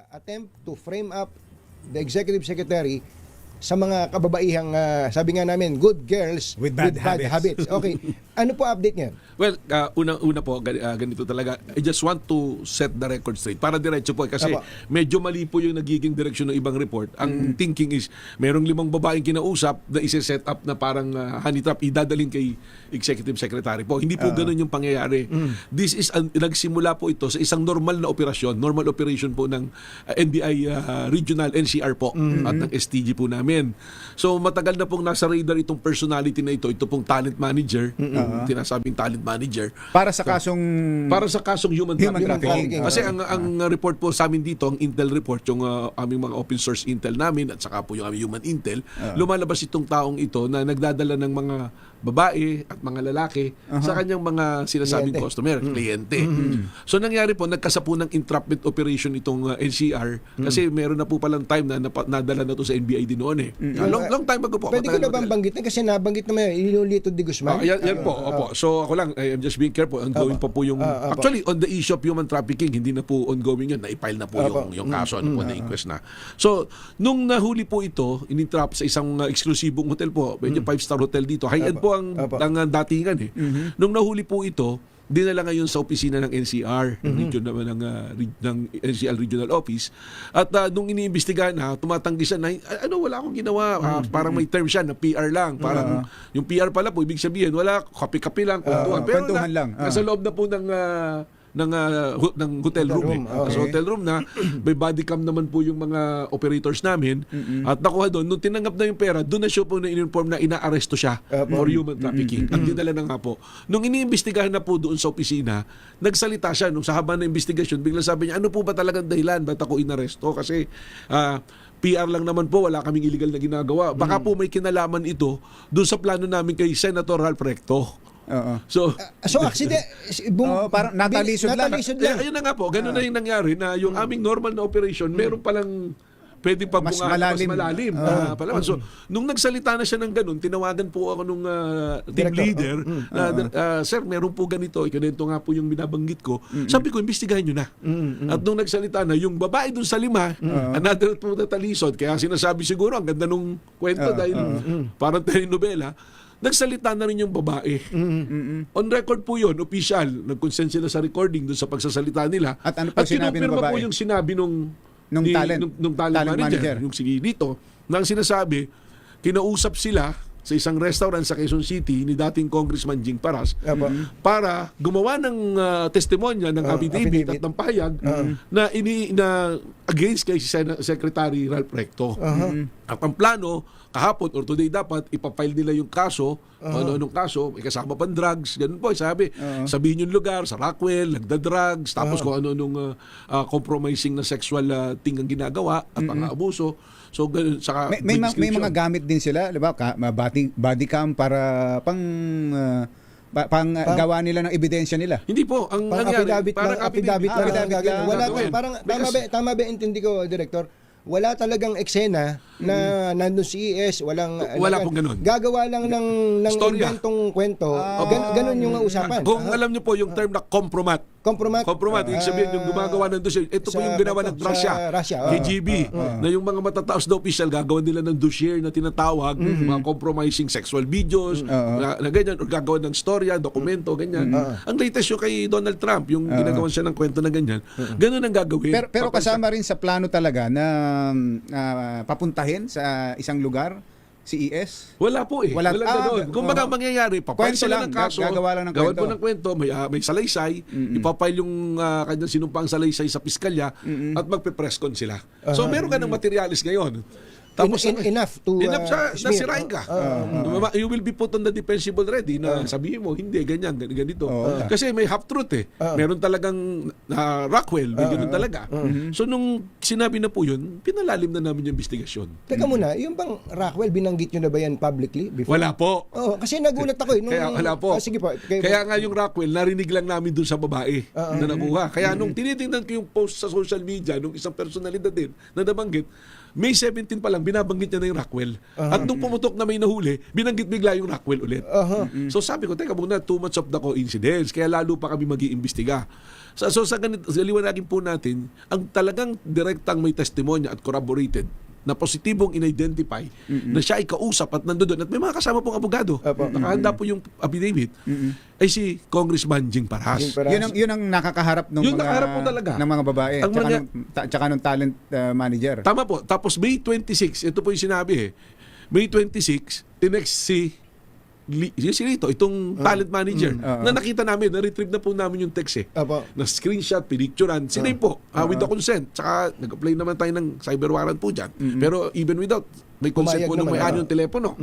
attempt to frame up the executive secretary sa mga kababaihang sabi nga namin good girls With bad habits. Okay. Ano po update niyan? Well, una po, ganito talaga. I just want to set the record straight. Para diretso po. Kasi Apo. medyo mali po yung nagiging direksyon ng ibang report. Ang thinking is, merong 5 babaeng kinausap na isi-set up na parang honey trap, idadaling kay executive secretary po. Hindi po ganun yung pangyayari. This is, nagsimula po ito sa isang normal na operasyon. Normal operation po ng NBI Regional NCR po at ng STG po namin. So matagal na pong nasa radar itong personality na ito. Ito pong talent manager. Tinasabing talent manager. Para sa kasong Human trafficking. Kasi ang report po sa amin dito, ang Intel report, yung aming mga open source Intel namin at saka po yung aming human Intel, lumalabas itong taong ito na nagdadala ng mga babae at mga lalaki sa kanyang mga sinasabing kliyente. So nangyari po, nagkasa po ng entrapment operation itong NCR kasi meron na po palang time na nadala na to sa NBI din noon eh. Long time ago po. Pwede ko na bang banggitin kasi nabanggit naman Ilolito de Guzman. Yan po. Opo. So ako lang, I'm just being careful. Ongoing pa po yung... Actually, on the issue of human trafficking, hindi na po ongoing yun. Na-file na po yung kaso. Ano po, na-inquest na. So, nung nahuli po ito, in-entrap sa isang eksklusibong hotel po, medyo 5-star hotel dito. High-end po ang datingan eh. Nung nahuli po ito, dinala ngayon sa opisina ng NCR, ng region naman ng NCR Regional Office. At nung iniimbestigahan na, tumatanggi siya na, wala akong ginawa. Parang may term siya na PR lang. Parang yung PR pala po, ibig sabihin, wala, kape-kape lang, kwentuhan. Pero kwentuhan lang. Nasa loob na po ng hotel room. So hotel room na may body cam naman po yung mga operators namin at nakuha doon nung tinanggap na yung pera doon na siya po na in-inform na inaaresto siya for human trafficking at dinala na nga po nung iniimbestigahan na po doon sa opisina nagsalita siya nung sa haba ng investigasyon bigla sabi niya ano po ba talagang dahilan ba't ako inaresto kasi PR lang naman po, wala kaming illegal na ginagawa. Baka po may kinalaman ito doon sa plano namin kay Senator Ralph Recto. So accident parang natalisod lang. Ayun na nga po, ganun na yung nangyari na yung aming normal na operation, meron palang pwede pa mas malalim. Pala. So, nung nagsalita na siya ng ganun, tinawagan po ako nung team leader na, Sir, meron po ganito. Ganito nga po yung binabanggit ko. Sabi ko, imbestigahan nyo na. At nung nagsalita na, yung babae dun sa 5, another po na talisod. Kaya sinasabi siguro, ang ganda nung kwento dahil parang telenovela, nagsalita na rin yung babae. On record po yun, official. Nag-consent sila sa recording doon sa pagsasalita nila. At ano pa sinabi ng babae? Po yung sinabi nung talent manager, yung sige dito, na ang sinasabi, kinausap sila sa isang restaurant sa Quezon City ni dating Congressman Jing Paras para gumawa ng testimonya ng affidavit at ng pahayag na against kay Secretary Ralph Recto. At ang plano, kahapon or today dapat ipapile nila yung kaso, ano-anong kaso, may kasama pang drugs, ganun po, sabihin yung lugar, sa Rockwell, nagda-drugs, tapos kung ano-anong compromising na sexual thing ang ginagawa at pang-abuso. So, ganun, saka may mga gamit din sila, di ba? Body cam para gawa nila ng ebidensya nila. Hindi po, ang nangyari, parang affidavit lang. Wala parang tama ba intindi ko, Director? Wala talagang eksena na nandun si ES, wala pong ganun. Gagawa lang ng inventong kwento. Ganun yung usapan. Kung alam niyo po yung term na compromat, ibig sabihin yung gumagawa ng dossier. Ito po yung ginawa ng Russia, KGB, na yung mga matataos na official gagawa nila ng dossier na tinatawag, mga compromising sexual videos, na ganyan, or gagawa ng storya, dokumento, ganyan. Ang latest yung kay Donald Trump, yung ginagawa siya ng kwento na ganyan. Ganun ang gagawin. Pero kasama rin sa plano talaga na papuntahin sa isang lugar si ES? Wala po eh. Walang gano'n. Kung baga mangyayari, papile sila ng kaso, gagawa lang ng gawan po ng kwento, may salaysay, ipapile yung kanyang sinumpang salaysay sa piskalya at magpe-presscon sila. So meron ka ng materialis ngayon. Tapos enough nasirain ka. You will be put on the defensible ready na sabihin mo, hindi, ganyan, ganito. Kasi may half-truth eh. Meron talagang Rockwell, may ganun talaga. So nung sinabi na po yun, pinalalim na namin yung investigasyon. Teka muna, yung bang Rockwell, binanggit nyo na ba yan publicly before? Wala po. Kasi nagulat ako eh. Kaya wala po. Sige po. Kaya nga yung Rockwell, narinig lang namin dun sa babae na nakuha. Kaya nung tinitingnan ko yung post sa social media, nung isang personalidad din na nabanggit, May 17 pa lang, binabanggit niya na yung Rockwell. At nung pumutok na may nahuli, binanggit bigla yung Rockwell ulit. So sabi ko, teka muna, too much of the coincidence. Kaya lalo pa kami mag-iimbestiga. So sa ganito, liwanagin po natin, ang talagang direktang may testimonya at corroborated na positibong in-identify na siya ay kausap at nandoon at may mga kasama pong abogado. Nakahanda po yung affidavit ay si Congressman Jing Paras. Yun ang nakakaharap ng Yun mga nakaharap po talaga. ng mga babae Ang tsaka nung talent manager. Tama po. Tapos May 26, ito po yung sinabi May 26, tinext si Lito, itong talent manager, na nakita namin, na-retrieve na po namin yung text na screenshot, pinicturean, sinay po, with the consent. Tsaka nag-apply naman tayo ng cyber warrant po dyan. Pero even without, may consent po ng may-ari yung telepono.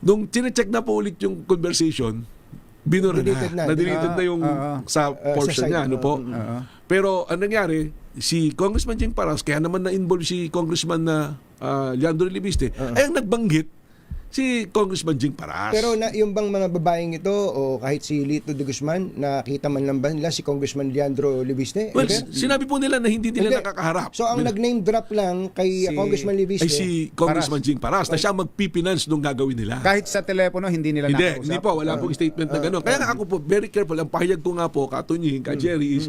Nung chinecheck na po ulit yung conversation, binura na-deleted na yung sa portion niya. Ano po? Pero ang nangyari, si Congressman Jing Paras, kaya naman na-involve si Congressman na Leandro Libiste, ay ang nagbanggit si Congressman Jing Paras. Pero yung bang mga babaeng ito o kahit si Lito de Guzman, nakita man lang ba nila si Congressman Leandro Libiste? Well, sinabi po nila na hindi nila nakakaharap. So ang nag-name drop lang kay Congressman Libiste ay si Congressman Jing Paras na siya magpipinance nung gagawin nila. Kahit sa telepono hindi nila nakausap. Hindi po, wala pong statement na gano'n. Kaya nga ako po, very careful. Ang pahayag ko nga po, Katunying, ka Jerry, is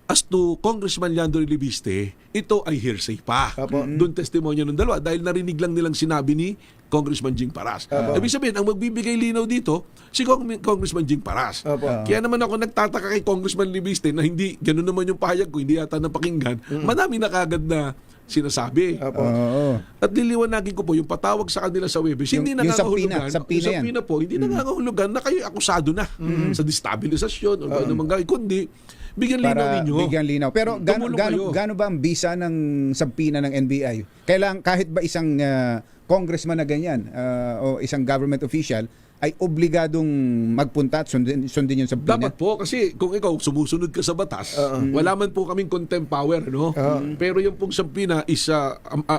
as to Congressman Leandro Libiste, ito ay hearsay pa. Doon testimonya ng dalawa dahil narinig lang nilang sinabi ni Congressman Jing Paras. Ibig sabihin, ang magbibigay linaw dito, si Congressman Jing Paras. Kaya naman ako nagtataka kay Congressman Libiste na hindi, gano'n naman yung pahayag ko, hindi yata napakinggan. Madami na kagad na sinasabi. At liliwanagin ko po, yung patawag sa kanila sa webis, hindi nangangahulugan. Sa pina po, hindi nangangahulugan na kayo akusado na sa destabilisasyon o ano naman gawin. Kundi, bigyan linaw ninyo. Bigyan linaw. Pero gaano ba ang bisa ng sampina ng NBI? Kahit ba isang congressman na ganyan o isang government official ay obligadong magpunta at sundin yung sampina? Dapat po, kasi kung ikaw sumusunod ka sa batas, wala man po kaming contempt power, no? Pero yung pong sampina is a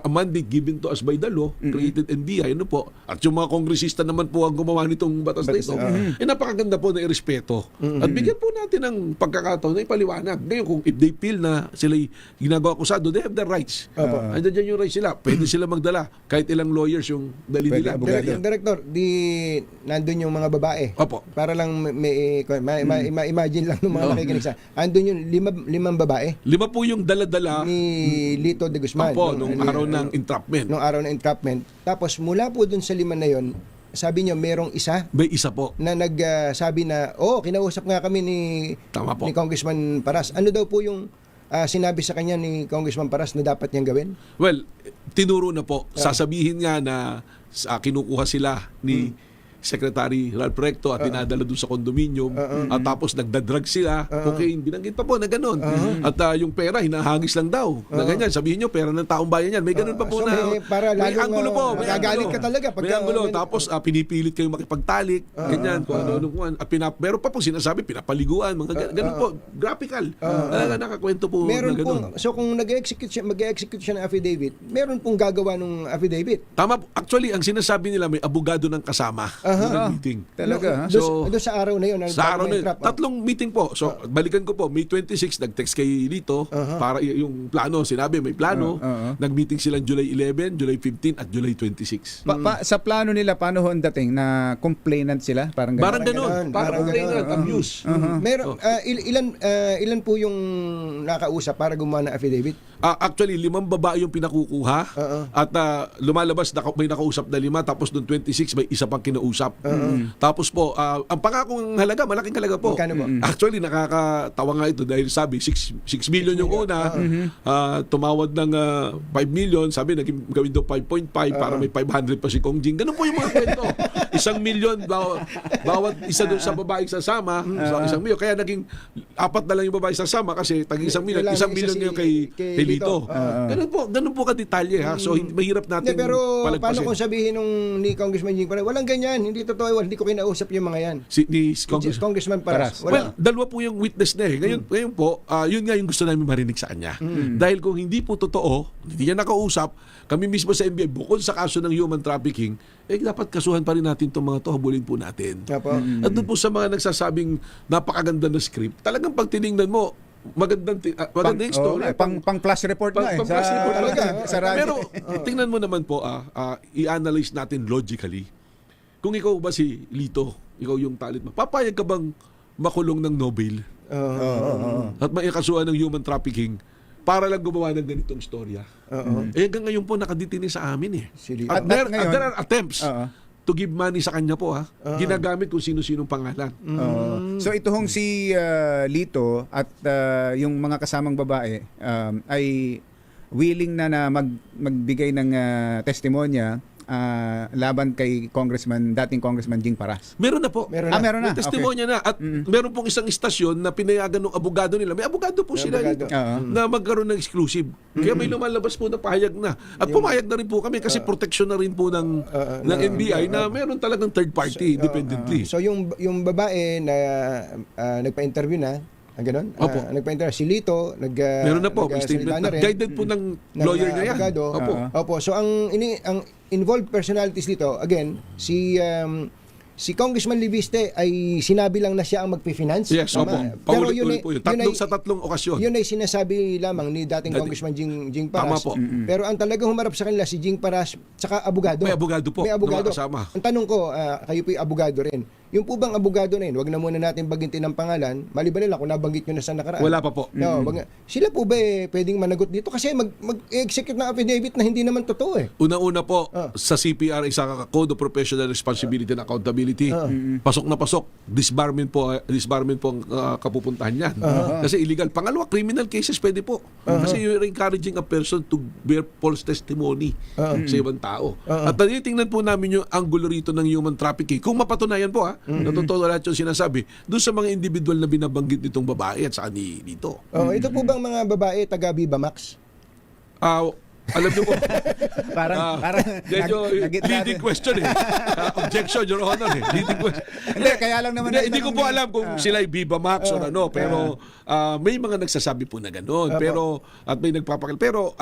mandate given to us by the law, created NBI, ano po? At yung mga kongresista naman po ang gumawa nitong batas na ito, napakaganda po na irespeto. At bigyan po natin ng pagkakataon na ipaliwanag. Ngayon, kung if they feel na sila'y ginagawa kusado, they have the rights. Andiyan dyan yung rights sila. Pwede sila magdala. Kahit ilang lawyers yung dali nila. Director, nandun yung mga babae. Opo. Para lang ma-imagine lang ng mga nakikinig sa. Andun yung limang babae. 5 po yung dala-dala ni Lito de Guzman. Opo, nung araw ng entrapment. Nung araw ng entrapment. Tapos mula po dun sa 5 na yon, sabi niyo merong isa. May isa po. Na nagsabi na, kinausap nga kami ni Congressman Paras. Ano daw po yung sinabi sa kanya ni Congressman Paras na dapat niyang gawin? Well, tinuro na po. Sasabihin nga na kinukuha sila ni Secretary Ralph Recto at dinadala doon sa condominium at tapos nagdadrag sila, cocaine, binanggit pa po na gano'n. At yung pera, hinahangis lang daw. Na ganyan, sabihin nyo, pera ng taong bayan yan. May gano'n pa po may anggulo po. May magagalit ka talaga. May anggulo. Tapos pinipilit kayong makipagtalik. Ganyan. Meron pa po sinasabi, pinapaliguan. Mga gano'n po. Graphical. Nakakwento po meron na gano'n. So kung mag-execute siya ng affidavit, meron pong gagawa ng affidavit. Tama po. Actually, ang sinasabi nila, may abogado ng kasama. Meeting. Talaga. So, sa araw na yun. Sa araw na yun. Tatlong meeting po. So, balikan ko po. May 26, nag-text kay Lito para yung plano. Sinabi, may plano. Nag-meeting sila July 11, July 15, at July 26. Sa plano nila, paano ho ang dating? Na complainant sila? Parang gano'n. Parang complainant, abuse. Meron, ilan po yung nakausap para gumawa ng affidavit? Actually, 5 babae yung pinakukuha. At lumalabas, may nakausap na 5. Tapos noong 26, may isa pang kinausap. Tapos po, ang pangakong halaga, malaking halaga po. Actually, nakakatawa nga ito dahil sabi, 6 million yung una, tumawad ng 5 million, sabi, naging gawin daw 5.5 para may 500 pa si Kong Jing. Ganun po yung mga kwento. 1 million, bawat isa doon sa babaeng sasama, sa 1 million. Kaya naging 4 na lang yung babae sasama kasi taging 1 million. 1 million ngayon kay Lito. Ganun po ka-detalye ha. So, mahirap natin pero palagpasin. paano kung sabihin ni Congressman Jing Paras, walang ganyan, hindi totoo, hindi ko kinausap yung mga yan. Ni Congressman Paras. Well, dalawa po yung witness na eh. Ngayon po, yun nga yung gusto namin marinig sa kanya. Dahil kung hindi po totoo, hindi niya nakausap, kami mismo sa NBI, bukod sa kaso ng human trafficking, dapat kasuhan pa rin natin itong mga to, habulin po natin. At doon po sa mga nagsasabing napakaganda na script, talagang pag tinignan mo, magandang story. Pang plus report na eh. Pang plus report talaga. Sa radyo. Pero tingnan mo naman po, i-analyze natin logically. Kung ikaw ba si Lito, ikaw yung talent mo, papayag ka bang makulong ng Nobel? at may kasuhan ng human trafficking para lang gumawa ng ganitong istorya. Eh hanggang ngayon po nakadetine sa amin eh. At there are attempts to give money sa kanya po ginagamit kung sino-sinong pangalan. So ito hong si Lito at yung mga kasamang babae ay willing na magbigay ng testimonya laban kay dating Congressman Jing Paras. Meron na po. Meron na. Meron na. May testimonya na. At meron pong isang istasyon na pinayagan ng abogado nila. May abogado po sila dito na magkaroon ng exclusive. Kaya may lumalabas po na pahayag na. At pumayag na rin po kami kasi protection na rin po ng NBI na meron talagang third party independently. So yung babae na nagpa-interview na, gano'n? Nagpa-interview si Lito, meron na po, may statement na. Guided po ng lawyer niya yan. Abogado. Opo. So ang involved personalities dito, again, si Congressman Libiste ay sinabi lang na siya ang magpi-finance. Yes, opo. Pero yun sa tatlong okasyon. Yun ay sinasabi lamang ni dating Congressman Jing Paras. Tama po. Pero ang talagang humarap sa kanila si Jing Paras tsaka abogado. May abogado po. May abogado. Kasama. Ang tanong ko, kayo po yung abogado rin. Yung po bang abogado na yun, wag na muna natin banggitin ng pangalan, maliban nila kung nabanggit nyo na sa nakaraan. Wala pa po. No, sila po ba pwedeng managot dito? Kasi mag-execute ng affidavit na hindi naman totoo eh. Una-una po, sa CPR, isa Code of Professional Responsibility and Accountability. Pasok na pasok. Disbarment po ang kapupuntahan niyan. Kasi illegal. Pangalawa, criminal cases pwede po. Kasi you're encouraging a person to bear false testimony sa ibang tao. At tinitingnan po namin yung angulo rito ng human trafficking. Kung mapatunayan po na totoo lahat yung sinasabi, doon sa mga individual na binabanggit nitong babae at saka dito. Ito po bang mga babae taga Viva Max? Alam niyo po, parang leading question objection, Your Honor leading question. Hindi, kaya lang naman hindi ko po alam kung sila ay Viva Max or ano, pero may mga nagsasabi po na gano'n. Pero, at may nagpapakil. Pero,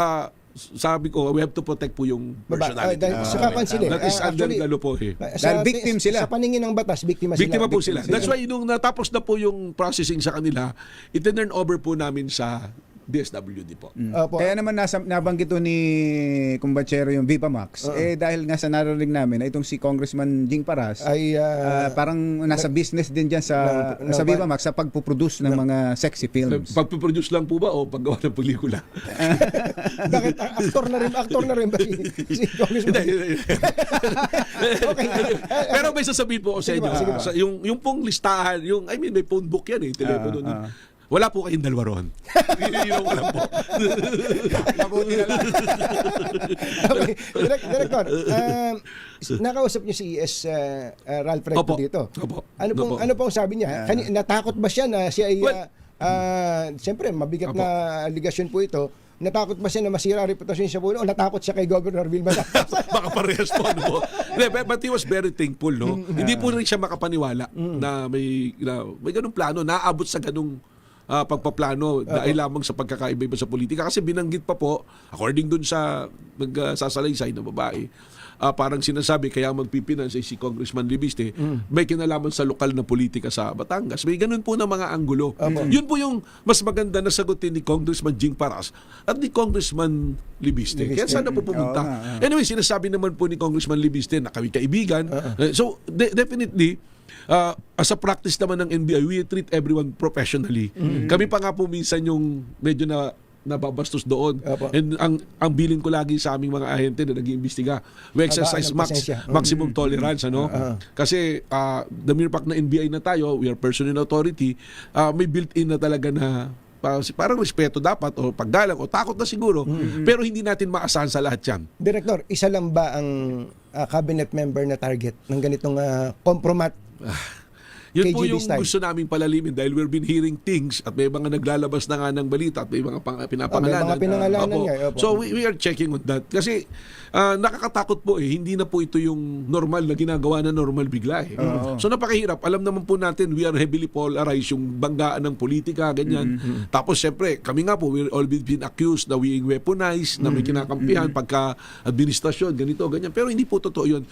sabi ko, we have to protect po yung personality. Sa kapansin That is under the law po Dahil victim sila. Sa paningin ng batas, biktima po sila. That's why nung natapos na po yung processing sa kanila, itinurn over po namin sa DSWD po. Kaya naman nabanggit to ni Kumbachero yung Viva Max. Dahil nga sa narinig namin, itong si Congressman Jing Paras ay parang nasa business din dyan sa Viva Max sa pagpuproduce ng mga sexy films. Pagpuproduce lang po ba o paggawa ng pelikula? Bakit? Aktor na rin ba si Congressman? Okay. Pero may sasabihin po ako sa inyo. Yung pong listahan, may phone book yan telepono. Wala po kayong dalawa ron. Yun lang po. Mabuti na lang. Okay. Director, nakausap niyo si ES Ralph Recto dito. Ano pong sabi niya? Natakot ba siya na siya ay siyempre mabigat na aligasyon po ito. Natakot ba siya na masira ang reputasyon siya po o natakot siya kay Governor Vilma? Baka parehas po. But he was very thankful. Hindi po rin siya makapaniwala na may ganung plano, naabot sa ganung pagpaplano dahil lamang sa pagkakaiba-iba sa politika. Kasi binanggit pa po, according dun sa nagsasalaysay na babae, parang sinasabi kaya magpipinance si Congressman Libiste, may kinalaman sa lokal na politika sa Batangas. May ganun po na mga anggulo. Yun po yung mas maganda na sagutin ni Congressman Jing Paras at ni Congressman Libiste. Kaya sana po pumunta. Anyway, sinasabi naman po ni Congressman Libiste na kami kaibigan. So, definitely, as a practice naman ng NBI, we treat everyone professionally. Kami pa nga po minsan yung medyo nababastos doon. And ang bilin ko lagi sa aming mga ahente na nag-iimbestiga, we exercise maximum tolerance. Kasi the mere fact na NBI na tayo, we are person in authority, may built-in na talaga na parang respeto dapat o paggalang o takot na siguro, pero hindi natin maasahan sa lahat yan. Director, isa lang ba ang cabinet member na target ng ganitong compromat? Yun po KGB yung style. gusto namin palalimin dahil we've been hearing things at may mga naglalabas na nga ng balita at may mga pinapangalanan. May mga pinangalanan nga. So we are checking on that. Kasi nakakatakot po hindi na po ito yung normal na ginagawa na normal bigla So napakahirap. Alam naman po natin, we are heavily polarized, yung banggaan ng politika, ganyan. Tapos syempre, kami nga po, we're all been accused na being weaponized, na may kinakampihan pagka administrasyon, ganito, ganyan. Pero hindi po totoo yun.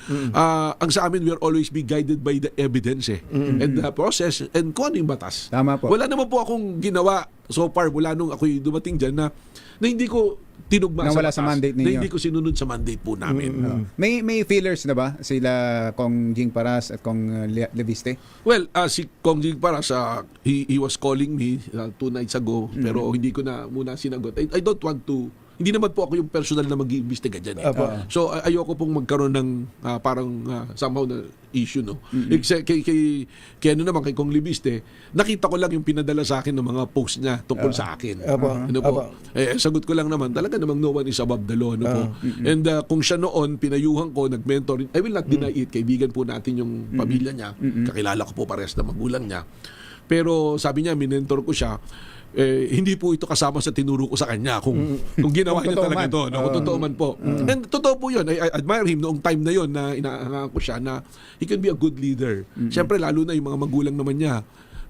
Ang sa amin, we are always be guided by the evidence and the process and kung ano yung batas. Tama po. Wala naman po akong ginawa so far mula nung ako'y dumating dyan na hindi ko tinugma Nawala sa sa batas, mandate na ninyo. hindi ko sinunod sa mandate po namin. May feelers na ba sila Kong Jing Paras at Kong Leviste? Well, si Kong Jing Paras, he was calling me 2 nights ago, pero hindi ko na muna sinagot. I don't want to, hindi naman po ako yung personal na mag-iimbestiga dyan. So, ayoko pong magkaroon ng parang somehow na issue, no? Kay ano naman, kay Kong Libiste, nakita ko lang yung pinadala sa akin ng mga post niya tungkol sa akin. Ano po? Sagot ko lang naman, talaga namang no one is above the law. Ano po? And kung siya noon, pinayuhan ko, nag-mentor, I will not deny it. Kaibigan po natin yung pamilya niya. Kakilala ko po parehas na magulang niya. Pero sabi niya, minentor ko siya, hindi po ito kasama sa tinuro ko sa kanya kung ginawa niya talaga ito, no? Kung totoo man po. And totoo po yun. I admire him noong time na yun na inaangahan ko siya na he can be a good leader. Siyempre, lalo na yung mga magulang naman niya.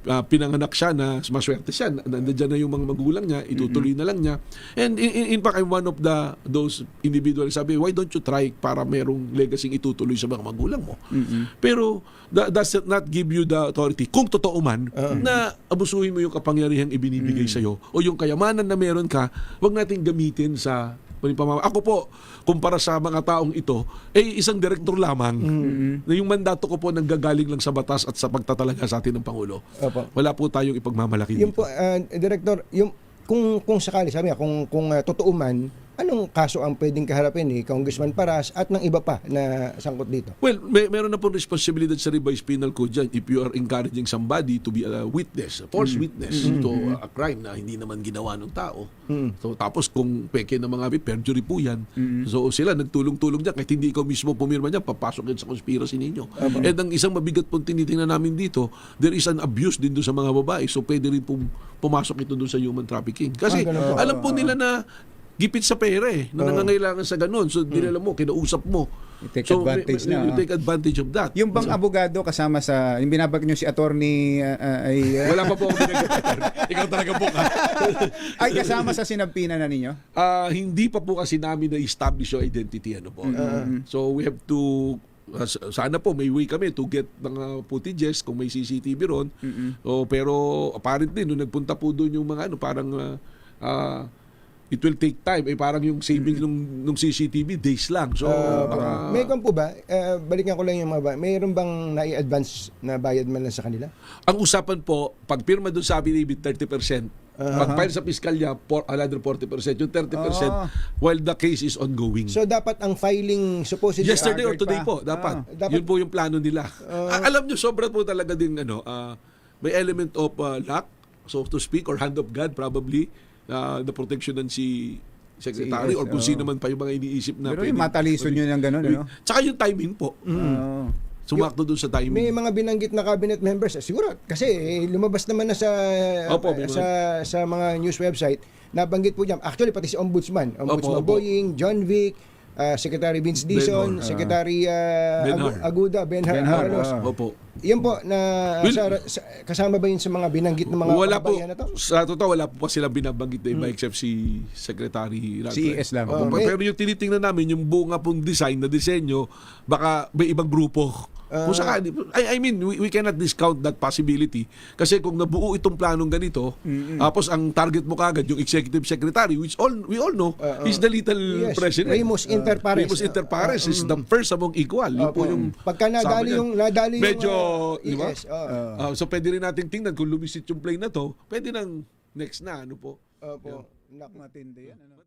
Pinanganak siya na maswerte siya. Nandiyan na yung mga magulang niya, itutuloy na lang niya. And in fact, I'm one of those individuals sabi, why don't you try para merong legacy itutuloy sa mga magulang mo? Pero does not give you the authority, kung totoo man, na abusuhin mo yung kapangyarihang ibinibigay sa'yo o yung kayamanan na meron ka, wag natin gamitin sa ako po, kumpara sa mga taong ito, isang direktor lamang na yung mandato ko po nanggagaling lang sa batas at sa pagtatalaga sa atin ng Pangulo. Wala po tayong ipagmamalaki Yung dito. po, Director, yung, kung sakali, sabi nga, kung totoo man, anong kaso ang pwedeng kaharapin ni Congressman Paras at ng iba pa na sangkot dito? Well, meron na po responsibility sa revised penal code dyan if you are encouraging somebody to be a witness, a false witness to a crime na hindi naman ginawa ng tao. So, tapos kung peke na mga perjury po yan. So, sila nagtulong-tulong dyan. Kahit hindi ikaw mismo pumirma dyan, papasok yan sa conspiracy ninyo. And ang isang mabigat pong tinitingnan namin dito, there is an abuse din doon sa mga babae. So, pwede rin pong pumasok ito doon sa human trafficking. Kasi alam po nila na gipit sa pera na nangangailangan sa ganun. So, dinala mo, kinausap mo. You take advantage of that. Yung bang abogado kasama sa, yung binabag nyo si attorney wala pa po ako binagay. Ikaw talaga po ka. ay kasama sa sinagpina na ninyo? Hindi pa po kasi namin na-establish yung identity. Ano po. So, we have to sana po may way kami to get mga footages kung may CCTV ron. Pero apparently, nung nagpunta po doon yung mga parang it will take time. Parang yung saving nung CCTV, days lang. So, may kung po ba, balikan ko lang yung mga mayroon bang nai-advance na bayad man lang sa kanila? Ang usapan po, pag pirma doon sa affidavit, 30%. Pag-file sa piskalya, another 40%. Yung 30%, while the case is ongoing. So, dapat ang filing supposedly yesterday or today po, dapat. Yun po yung plano nila. Alam nyo, sobra po talaga din, may element of luck, so to speak, or hand of God probably, the protection ng si Secretary or kung sino man pa yung mga iniisip na pero yung mataliso nyo ng gano'n, ano? Tsaka yung timing po. Sumakto doon sa timing. May mga binanggit na cabinet members, siguro kasi lumabas naman na sa mga news website, nabanggit po diyan. Actually pati si Ombudsman Boying, John Vic, Secretary Vince Dizon, Secretary Benhar Aralos. Yan po na kasama ba yun sa mga binanggit ng mga wala po, na to? sa totoo wala po pa sila binabanggit na iba except si Secretary Ralph. CES lang. Pero yung tinitingnan namin, yung buong nga pong design na disenyo, baka may ibang grupo. Kung sakali, I mean, we cannot discount that possibility. Kasi kung nabuo itong planong ganito, tapos ang target mo kagad, yung executive secretary, which we all know, is the little president. Remus Inter Pares. Remus Inter Pares is the first among equal. Yun po yung pagka nadali yung medyo, di ba? yes, So pwede rin natin tingnan kung lumisit yung plane na to, pwede nang next na, ano po. Matindi yan.